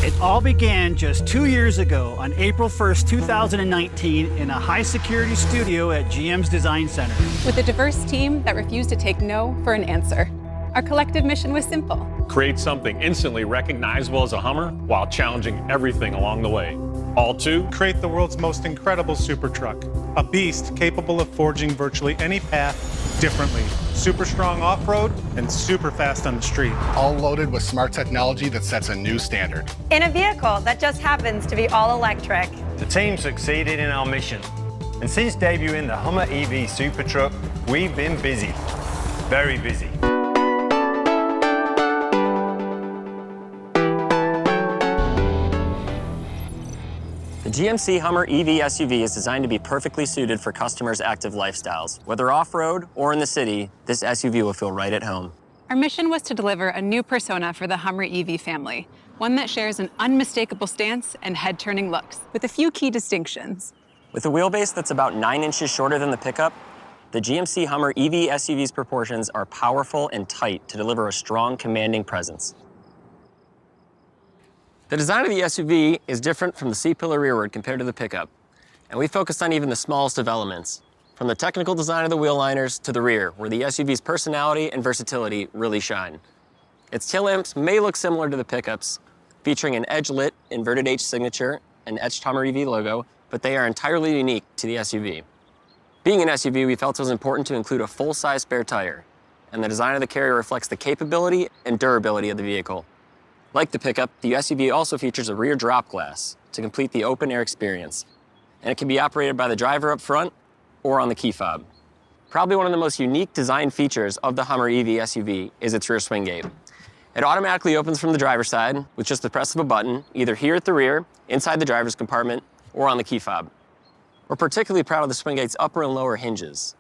It all began just 2 years ago on April 1st, 2019 in a high-security studio at GM's Design Center. With a diverse team that refused to take no for an answer. Our collective mission was simple. Create something instantly recognizable as a Hummer while challenging everything along the way. All to create the world's most incredible super truck, a beast capable of forging virtually any path differently. Super strong off-road and super fast on the street. All loaded with smart technology that sets a new standard. In a vehicle that just happens to be all electric. The team succeeded in our mission. And since debuting the Hummer EV Super Truck, we've been busy. Very busy. The GMC Hummer EV SUV is designed to be perfectly suited for customers' active lifestyles. Whether off-road or in the city, this SUV will feel right at home. Our mission was to deliver a new persona for the Hummer EV family, one that shares an unmistakable stance and head-turning looks, with a few key distinctions. With a wheelbase that's about 9 inches shorter than the pickup, the GMC Hummer EV SUV's proportions are powerful and tight to deliver a strong, commanding presence. The design of the SUV is different from the C-pillar rearward compared to the pickup, and we focused on even the smallest of elements, from the technical design of the wheel liners to the rear, where the SUV's personality and versatility really shine. Its tail lamps may look similar to the pickups, featuring an edge-lit inverted H signature and etched Hummer EV logo, but they are entirely unique to the SUV. Being an SUV, we felt it was important to include a full-size spare tire, and the design of the carrier reflects the capability and durability of the vehicle. Like the pickup, the SUV also features a rear drop glass to complete the open-air experience, and it can be operated by the driver up front or on the key fob. Probably one of the most unique design features of the Hummer EV SUV is its rear swing gate. It automatically opens from the driver's side with just the press of a button, either here at the rear, inside the driver's compartment, or on the key fob. We're particularly proud of the swing gate's upper and lower hinges.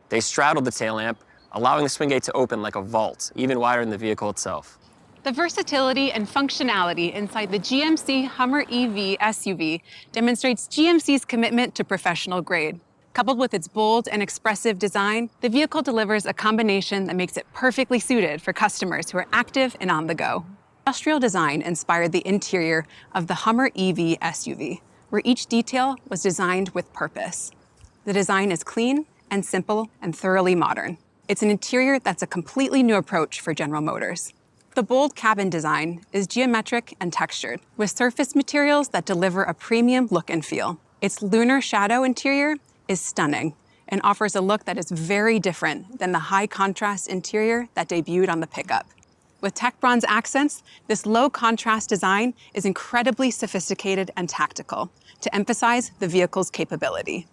They straddle the tail lamp, allowing the swing gate to open like a vault, even wider than the vehicle itself. The versatility and functionality inside the GMC Hummer EV SUV demonstrates GMC's commitment to professional grade. Coupled with its bold and expressive design, the vehicle delivers a combination that makes it perfectly suited for customers who are active and on the go. Industrial design inspired the interior of the Hummer EV SUV, where each detail was designed with purpose. The design is clean and simple and thoroughly modern. It's an interior that's a completely new approach for General Motors. The bold cabin design is geometric and textured, with surface materials that deliver a premium look and feel. Its lunar shadow interior is stunning and offers a look that is very different than the high-contrast interior that debuted on the pickup. With tech bronze accents, this low-contrast design is incredibly sophisticated and tactical to emphasize the vehicle's capability.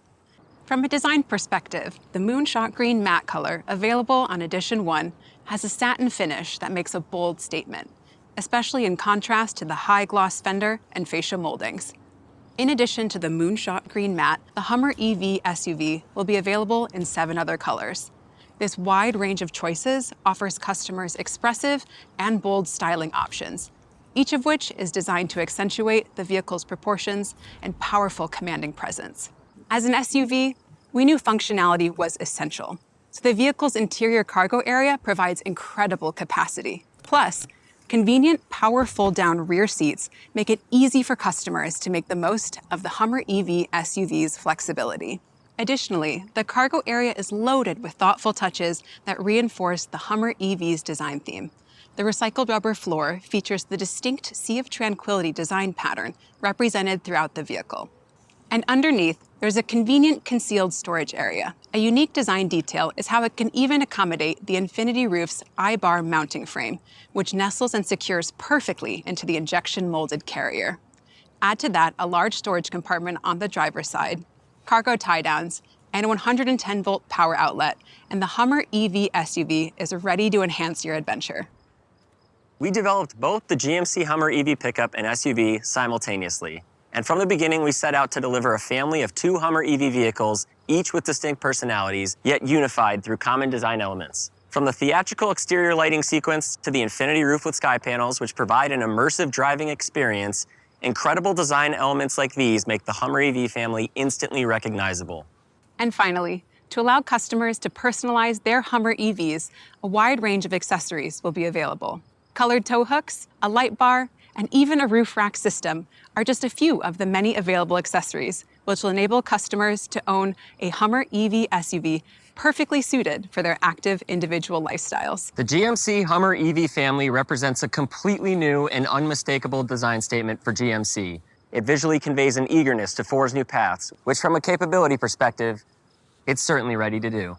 From a design perspective, the Moonshot Green matte color, available on Edition 1, has a satin finish that makes a bold statement, especially in contrast to the high-gloss fender and fascia moldings. In addition to the Moonshot Green matte, the Hummer EV SUV will be available in 7 other colors. This wide range of choices offers customers expressive and bold styling options, each of which is designed to accentuate the vehicle's proportions and powerful commanding presence. As an SUV, we knew functionality was essential, so the vehicle's interior cargo area provides incredible capacity. Plus, convenient power fold-down rear seats make it easy for customers to make the most of the Hummer EV SUV's flexibility. Additionally, the cargo area is loaded with thoughtful touches that reinforce the Hummer EV's design theme. The recycled rubber floor features the distinct Sea of Tranquility design pattern represented throughout the vehicle. And underneath, there's a convenient concealed storage area. A unique design detail is how it can even accommodate the Infinity Roof's I-bar mounting frame, which nestles and secures perfectly into the injection-molded carrier. Add to that a large storage compartment on the driver's side, cargo tie-downs, and a 110-volt power outlet, and the Hummer EV SUV is ready to enhance your adventure. We developed both the GMC Hummer EV pickup and SUV simultaneously. And from the beginning, we set out to deliver a family of 2 Hummer EV vehicles, each with distinct personalities, yet unified through common design elements. From the theatrical exterior lighting sequence to the infinity roof with sky panels, which provide an immersive driving experience, incredible design elements like these make the Hummer EV family instantly recognizable. And finally, to allow customers to personalize their Hummer EVs, a wide range of accessories will be available. Colored tow hooks, a light bar, and even a roof rack system are just a few of the many available accessories, which will enable customers to own a Hummer EV SUV perfectly suited for their active individual lifestyles. The GMC Hummer EV family represents a completely new and unmistakable design statement for GMC. It visually conveys an eagerness to forge new paths, which from a capability perspective, it's certainly ready to do.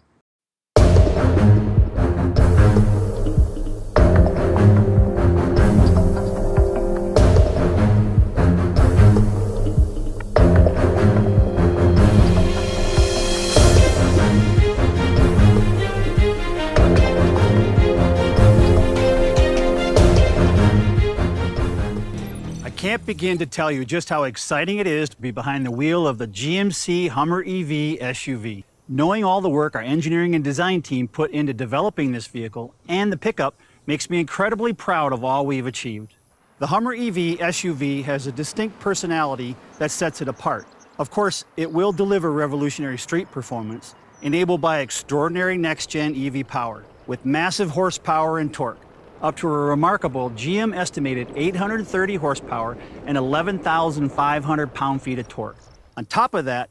I can't begin to tell you just how exciting it is to be behind the wheel of the GMC Hummer EV SUV. Knowing all the work our engineering and design team put into developing this vehicle and the pickup makes me incredibly proud of all we've achieved. The Hummer EV SUV has a distinct personality that sets it apart. Of course, it will deliver revolutionary street performance enabled by extraordinary next-gen EV power with massive horsepower and torque, up to a remarkable GM estimated 830 horsepower and 11,500 pound-feet of torque. On top of that,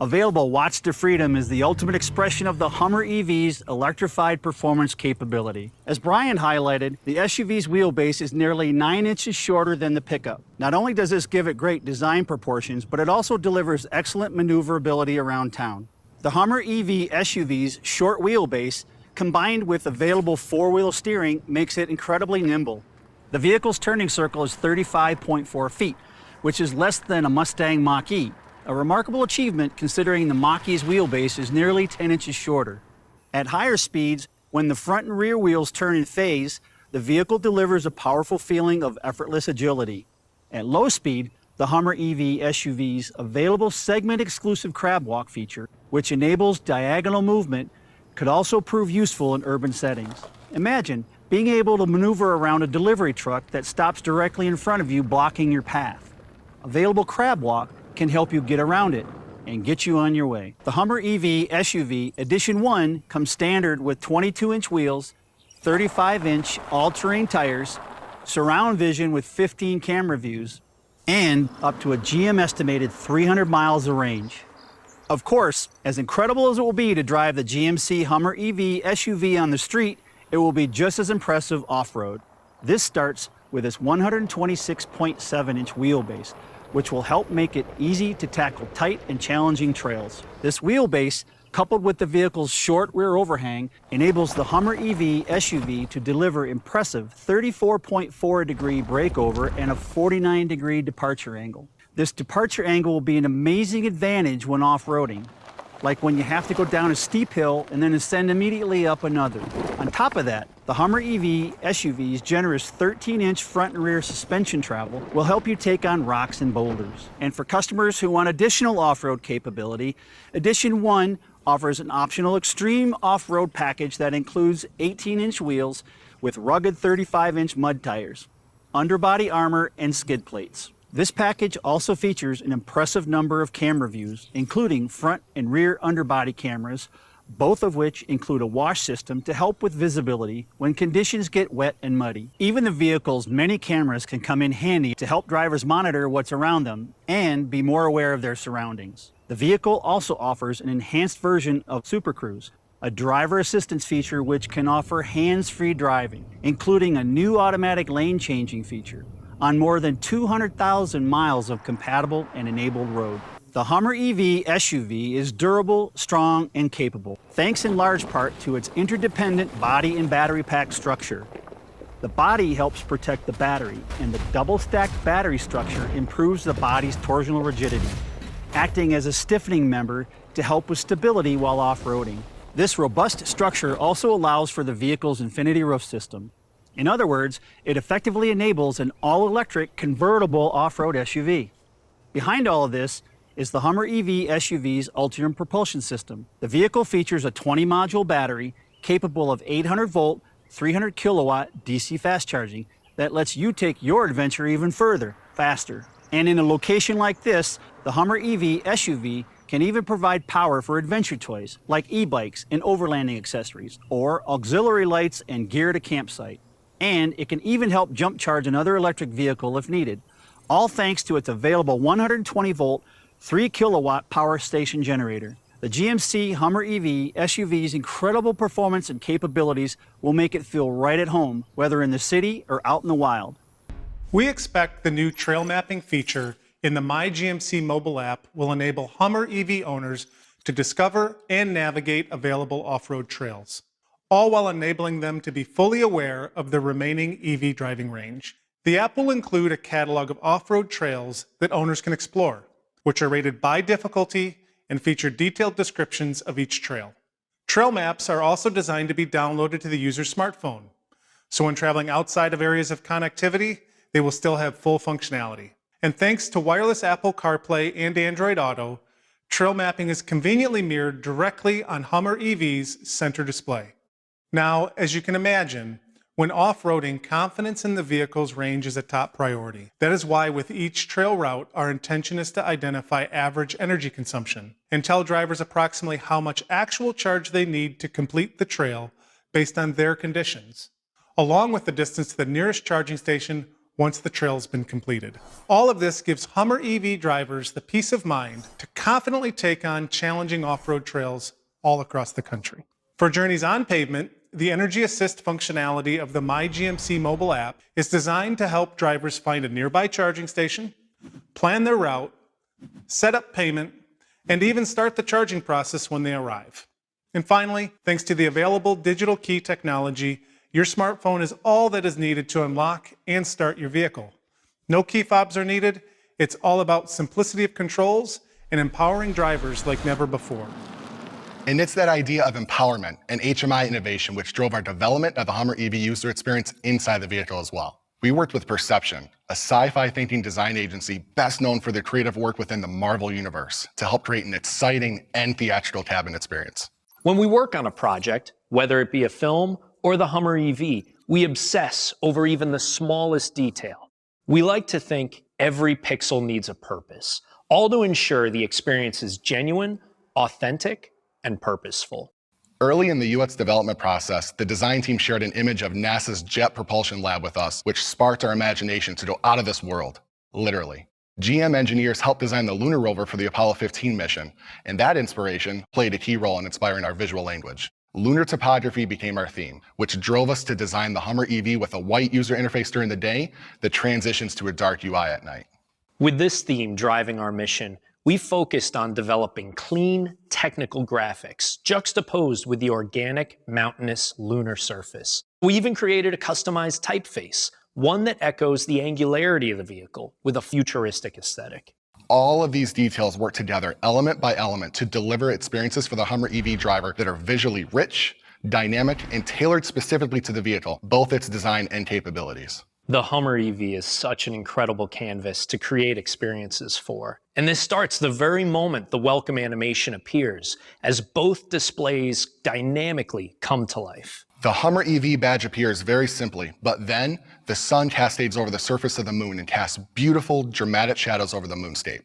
available watts to freedom is the ultimate expression of the Hummer EV's electrified performance capability. As Brian highlighted, the SUV's wheelbase is nearly 9 inches shorter than the pickup. Not only does this give it great design proportions, but it also delivers excellent maneuverability around town. The Hummer EV SUV's short wheelbase combined with available four-wheel steering makes it incredibly nimble. The vehicle's turning circle is 35.4 feet, which is less than a Mustang Mach-E, a remarkable achievement considering the Mach-E's wheelbase is nearly 10 inches shorter. At higher speeds, when the front and rear wheels turn in phase, the vehicle delivers a powerful feeling of effortless agility. At low speed, the Hummer EV SUV's available segment-exclusive crab walk feature, which enables diagonal movement, could also prove useful in urban settings. Imagine being able to maneuver around a delivery truck that stops directly in front of you, blocking your path. Available crab walk can help you get around it and get you on your way. The Hummer EV SUV Edition 1 comes standard with 22-inch wheels, 35-inch all-terrain tires, surround vision with 15 camera views, and up to a GM estimated 300 miles of range. Of course, as incredible as it will be to drive the GMC Hummer EV SUV on the street, it will be just as impressive off-road. This starts with its 126.7-inch wheelbase, which will help make it easy to tackle tight and challenging trails. This wheelbase, coupled with the vehicle's short rear overhang, enables the Hummer EV SUV to deliver impressive 34.4-degree breakover and a 49-degree departure angle. This departure angle will be an amazing advantage when off-roading, like when you have to go down a steep hill and then ascend immediately up another. On top of that, the Hummer EV SUV's generous 13-inch front and rear suspension travel will help you take on rocks and boulders. And for customers who want additional off-road capability, Edition 1 offers an optional extreme off-road package that includes 18-inch wheels with rugged 35-inch mud tires, underbody armor, and skid plates. This package also features an impressive number of camera views, including front and rear underbody cameras, both of which include a wash system to help with visibility when conditions get wet and muddy. Even the vehicle's many cameras can come in handy to help drivers monitor what's around them and be more aware of their surroundings. The vehicle also offers an enhanced version of Super Cruise, a driver assistance feature which can offer hands-free driving, including a new automatic lane changing feature on more than 200,000 miles of compatible and enabled road. The Hummer EV SUV is durable, strong, and capable, thanks in large part to its interdependent body and battery pack structure. The body helps protect the battery, and the double-stacked battery structure improves the body's torsional rigidity, acting as a stiffening member to help with stability while off-roading. This robust structure also allows for the vehicle's infinity roof system. In other words, it effectively enables an all-electric convertible off-road SUV. Behind all of this is the Hummer EV SUV's Ultium propulsion system. The vehicle features a 20-module battery capable of 800-volt, 300-kilowatt DC fast charging that lets you take your adventure even further, faster. And in a location like this, the Hummer EV SUV can even provide power for adventure toys like e-bikes and overlanding accessories, or auxiliary lights and gear at a campsite. and it can even help jump charge another electric vehicle if needed, all thanks to its available 120-volt, 3-kilowatt power station generator. The GMC HUMMER EV SUV's incredible performance and capabilities will make it feel right at home, whether in the city or out in the wild. We expect the new trail mapping feature in the MyGMC mobile app will enable HUMMER EV owners to discover and navigate available off-road trails, all while enabling them to be fully aware of the remaining EV driving range. The app will include a catalog of off-road trails that owners can explore, which are rated by difficulty and feature detailed descriptions of each trail. Trail maps are also designed to be downloaded to the user's smartphone, so when traveling outside of areas of connectivity, they will still have full functionality. And thanks to wireless Apple CarPlay and Android Auto, trail mapping is conveniently mirrored directly on HUMMER EV's center display. Now, as you can imagine, when off-roading, confidence in the vehicle's range is a top priority. That is why with each trail route, our intention is to identify average energy consumption and tell drivers approximately how much actual charge they need to complete the trail based on their conditions, along with the distance to the nearest charging station once the trail has been completed. All of this gives HUMMER EV drivers the peace of mind to confidently take on challenging off-road trails all across the country. For journeys on pavement, the Energy Assist functionality of the MyGMC mobile app is designed to help drivers find a nearby charging station, plan their route, set up payment, and even start the charging process when they arrive. And finally, thanks to the available digital key technology, your smartphone is all that is needed to unlock and start your vehicle. No key fobs are needed. It's all about simplicity of controls and empowering drivers like never before. And it's that idea of empowerment and HMI innovation which drove our development of the HUMMER EV user experience inside the vehicle as well. We worked with Perception, a sci-fi thinking design agency best known for their creative work within the Marvel universe, to help create an exciting and theatrical cabin experience. When we work on a project, whether it be a film or the HUMMER EV, we obsess over even the smallest detail. We like to think every pixel needs a purpose, all to ensure the experience is genuine, authentic, and purposeful. Early in the UX development process, the design team shared an image of NASA's Jet Propulsion Lab with us, which sparked our imagination to go out of this world, literally. GM engineers helped design the lunar rover for the Apollo 15 mission, and that inspiration played a key role in inspiring our visual language. Lunar topography became our theme, which drove us to design the HUMMER EV with a white user interface during the day that transitions to a dark UI at night. With this theme driving our mission, we focused on developing clean, technical graphics, juxtaposed with the organic, mountainous lunar surface. We even created a customized typeface, one that echoes the angularity of the vehicle with a futuristic aesthetic. All of these details work together element by element to deliver experiences for the HUMMER EV driver that are visually rich, dynamic, and tailored specifically to the vehicle, both its design and capabilities. The HUMMER EV is such an incredible canvas to create experiences for. And this starts the very moment the welcome animation appears, as both displays dynamically come to life. The HUMMER EV badge appears very simply, but then the sun cascades over the surface of the moon and casts beautiful, dramatic shadows over the moonscape.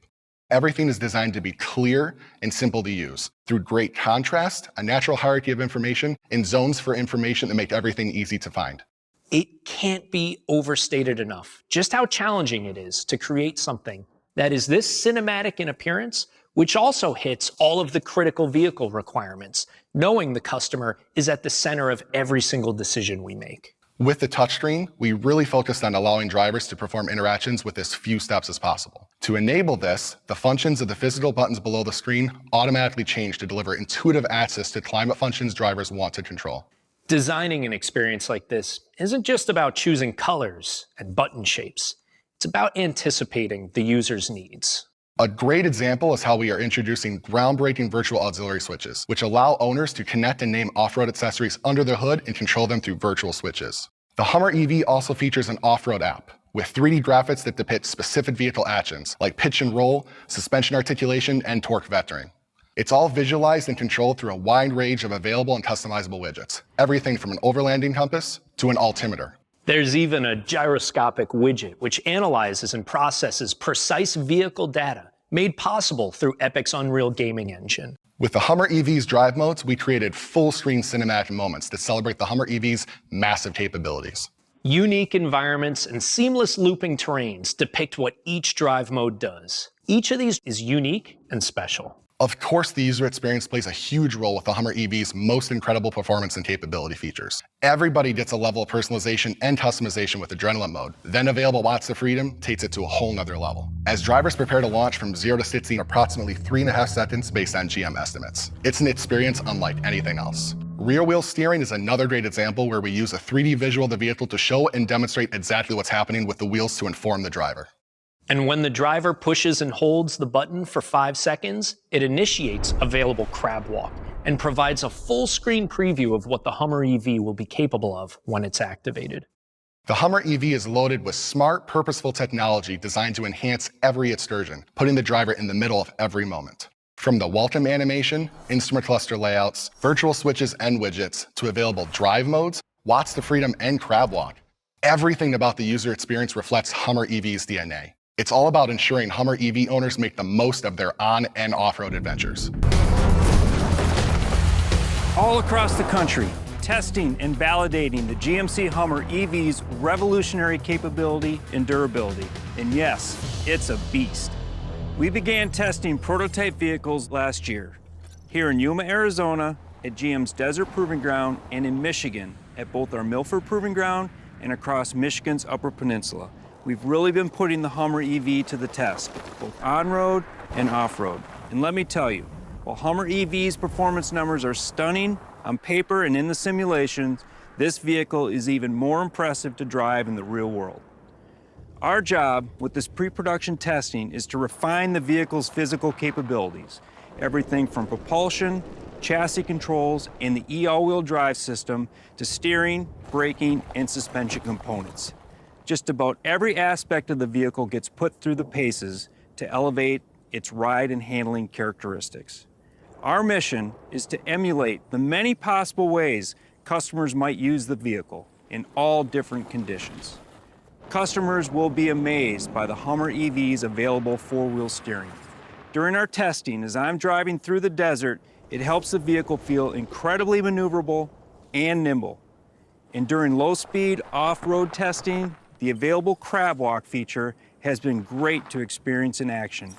Everything is designed to be clear and simple to use, through great contrast, a natural hierarchy of information, and zones for information that make everything easy to find. It can't be overstated enough just how challenging it is to create something that is this cinematic in appearance, which also hits all of the critical vehicle requirements, knowing the customer is at the center of every single decision we make. With the touchscreen, we really focused on allowing drivers to perform interactions with as few steps as possible. To enable this, the functions of the physical buttons below the screen automatically change to deliver intuitive access to climate functions drivers want to control. Designing an experience like this isn't just about choosing colors and button shapes. It's about anticipating the user's needs. A great example is how we are introducing groundbreaking virtual auxiliary switches, which allow owners to connect and name off-road accessories under the hood and control them through virtual switches. The HUMMER EV also features an off-road app with 3D graphics that depict specific vehicle actions like pitch and roll, suspension articulation, and torque vectoring. It's all visualized and controlled through a wide range of available and customizable widgets, everything from an overlanding compass to an altimeter. There's even a gyroscopic widget which analyzes and processes precise vehicle data made possible through Epic's Unreal gaming engine. With the HUMMER EV's drive modes, we created full-screen cinematic moments that celebrate the HUMMER EV's massive capabilities. Unique environments and seamless looping terrains depict what each drive mode does. Each of these is unique and special. Of course, the user experience plays a huge role with the Hummer EV's most incredible performance and capability features. Everybody gets a level of personalization and customization with Adrenaline mode. Then available Watts of Freedom takes it to a whole nother level. As drivers prepare to launch from 0 to 60 in approximately 3.5 seconds based on GM estimates. It's an experience unlike anything else. Rear wheel steering is another great example where we use a 3D visual of the vehicle to show and demonstrate exactly what's happening with the wheels to inform the driver. And when the driver pushes and holds the button for 5 seconds, it initiates available crab walk and provides a full screen preview of what the Hummer EV will be capable of when it's activated. The Hummer EV is loaded with smart, purposeful technology designed to enhance every excursion, putting the driver in the middle of every moment. From the welcome animation, instrument cluster layouts, virtual switches and widgets, to available drive modes, Watts to Freedom and crab walk, everything about the user experience reflects Hummer EV's DNA. It's all about ensuring Hummer EV owners make the most of their on- and off-road adventures. All across the country, testing and validating the GMC Hummer EV's revolutionary capability and durability. And yes, it's a beast. We began testing prototype vehicles last year, here in Yuma, Arizona, at GM's Desert Proving Ground, and in Michigan, at both our Milford Proving Ground and across Michigan's Upper Peninsula. We've really been putting the Hummer EV to the test, both on-road and off-road. And let me tell you, while Hummer EV's performance numbers are stunning on paper and in the simulations, this vehicle is even more impressive to drive in the real world. Our job with this pre-production testing is to refine the vehicle's physical capabilities, everything from propulsion, chassis controls, and the e-all-wheel drive system to steering, braking, and suspension components. Just about every aspect of the vehicle gets put through the paces to elevate its ride and handling characteristics. Our mission is to emulate the many possible ways customers might use the vehicle in all different conditions. Customers will be amazed by the Hummer EV's available four-wheel steering. During our testing, as I'm driving through the desert, it helps the vehicle feel incredibly maneuverable and nimble. And during low-speed off-road testing, the available crab walk feature has been great to experience in action.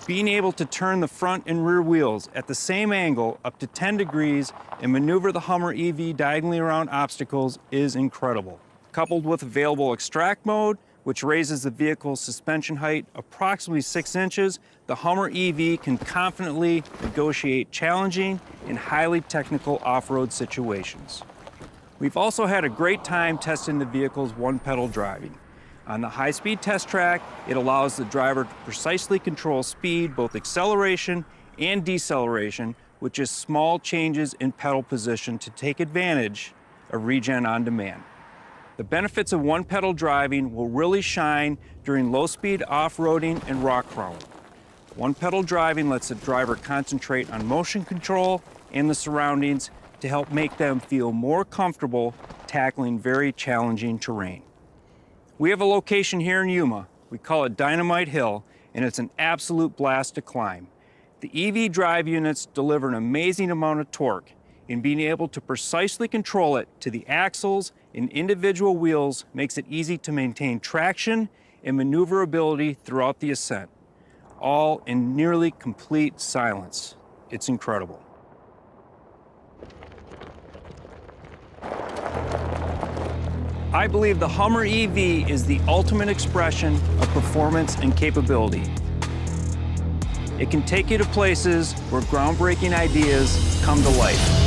Being able to turn the front and rear wheels at the same angle up to 10 degrees and maneuver the Hummer EV diagonally around obstacles is incredible. Coupled with available extract mode, which raises the vehicle's suspension height approximately 6 inches, the Hummer EV can confidently negotiate challenging and highly technical off-road situations. We've also had a great time testing the vehicle's one-pedal driving. On the high-speed test track, it allows the driver to precisely control speed, both acceleration and deceleration, with just small changes in pedal position to take advantage of regen on demand. The benefits of one-pedal driving will really shine during low-speed off-roading and rock crawling. One-pedal driving lets the driver concentrate on motion control and the surroundings to help make them feel more comfortable tackling very challenging terrain. We have a location here in Yuma. We call it Dynamite Hill, and it's an absolute blast to climb. The EV drive units deliver an amazing amount of torque, and being able to precisely control it to the axles and individual wheels makes it easy to maintain traction and maneuverability throughout the ascent, all in nearly complete silence. It's incredible. I believe the Hummer EV is the ultimate expression of performance and capability. It can take you to places where groundbreaking ideas come to life.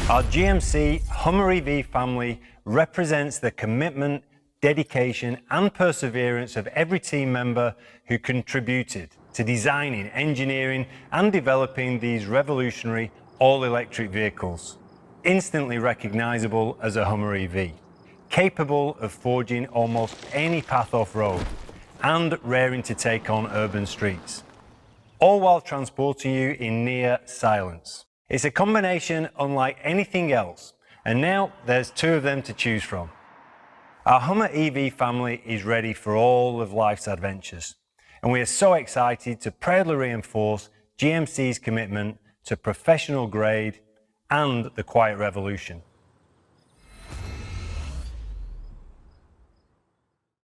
Our GMC Hummer EV family represents the commitment, dedication, and perseverance of every team member who contributed to designing, engineering, and developing these revolutionary all-electric vehicles. Instantly recognizable as a Hummer EV, capable of forging almost any path off-road, and raring to take on urban streets, all while transporting you in near silence. It's a combination unlike anything else, And now there's two of them to choose from. Our Hummer EV family is ready for all of life's adventures. And we are so excited to proudly reinforce GMC's commitment to professional grade and the quiet revolution.